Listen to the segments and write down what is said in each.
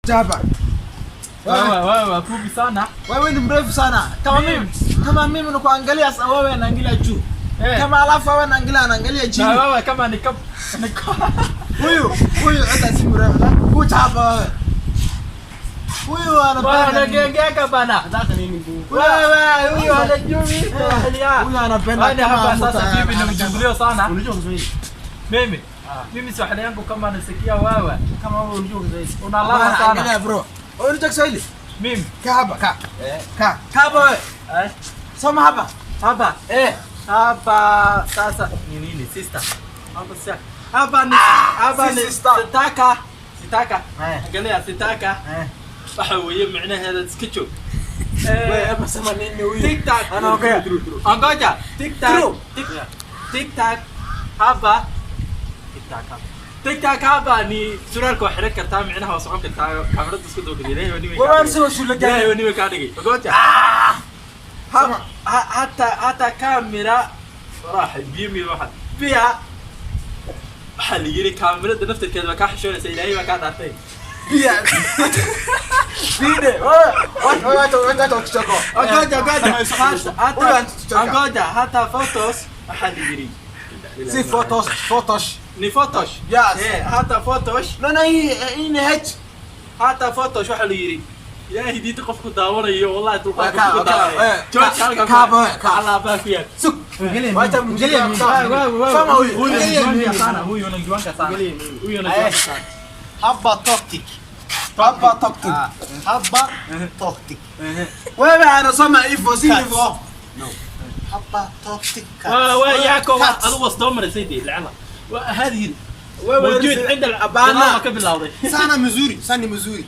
Chapa. Wewe fupi sana. Wewe ni mrefu sana. Kama mimi nakuangalia sasa wewe unaangalia juu. Kama alafu wewe anaangalia chini. Na wewe kama ni huyu hata si mrefu. Chapa wewe. Huyu anapenda bana. Sasa nini bwana? Wewe huyu anajua mimi. Huyu anapenda kama hapa sasa bibi nimejungulio sana. Unajua Kiswahili? Mimi Swahili yangu kama nasikia wewe. Kama wewe unajua Kiswahili. Unalala sana. Angalia bro. Wewe unajua Kiswahili? Mimi. Kaa hapa, kaa. Kaa. Kaa hapa wewe. Soma hapa. Hapa. Hapa sasa ni nini sister? Hapa sasa. Hapa ni sitaka. Angalia sitaka. waxa weeye macnaheeda iska joog ama sama nini huyu TikTok anaongea angoja TikTok haba TikTok haba ni suraalka wax xiriir kartaa macnaha waa socon kartaa kaamirada isku dhow dhigay waan soo shulay wani ka dhigay angoja hata kamera راح بيمي واحد فيها حل يجري كاميرا نفس كذا كاح شلون سيلاقي ما كان عارفين فيها أنقذ حتى فوتوس حل يجري زي فوتوش ني فوتوش حتى فوتوش لا هي نهج حتى فوتوش وحل يجري يا هدي تقف داورة يو والله تلقى داورة على باكيا سك واتا مجلي فما هو حبة توكتيك وين انا سمع ايفو سيفو حبة توكتيك وياكم انا وصدوا من سيدي العلا هذه موجود عند الابانا قبل الهضي ساني مزوري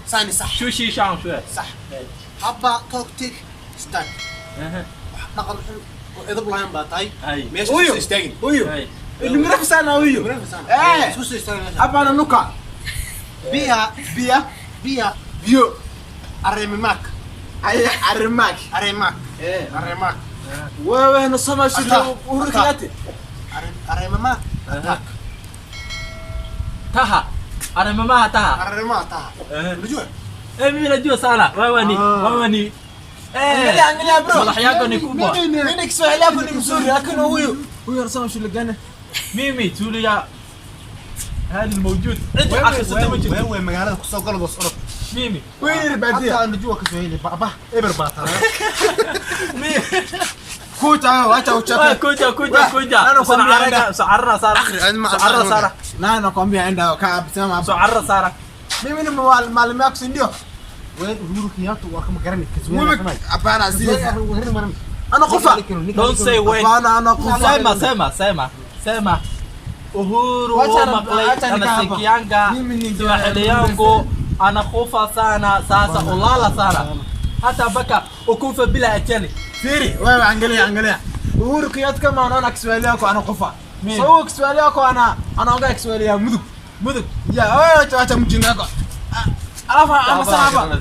ساني صح شو شي شام شو صح حبة توكتيك ستان نقل اذا بلاين باتاي ماشي استاغن ويو اللي مرفس انا ويو سوسي استاغن ابا انا نوكا بيو ارماك وين السما شنو وركلاتي ارماك تها ارماها تها رجوع مين رجوع سالا واني انقلي برو صلاح ياكل كوبا منك سؤال ياكل مسوري لكن هو رسم شو لقانا ميمي توليا هذا الموجود انت عارف ستة وين مقالة كسو قلب وصرف ميمي وين البعدية حتى نجوا كسوهيلي بابا ابر باطل كوتا واتا وشاكا كوتا انا سعرنا سارة لا انا قوم بيها عندها كعب سمع سعرنا سارة مين مال ماكس انديو وين هورو كياتو واخم قرني كسوهيلي كمان ابانا عزيز انا قفا don't say wait انا قفا سما uhuru anasikianga Swahili yangu anakufa sana sasa ulala sana hata mpaka ukufa bila ajali firi wewe angalia uhuru kiyat kama anaona Kiswahili yako anakufa sawa Kiswahili yako anaongea Kiswahili ya muduk ya wewe acha mjinga yako alafu ama sahaba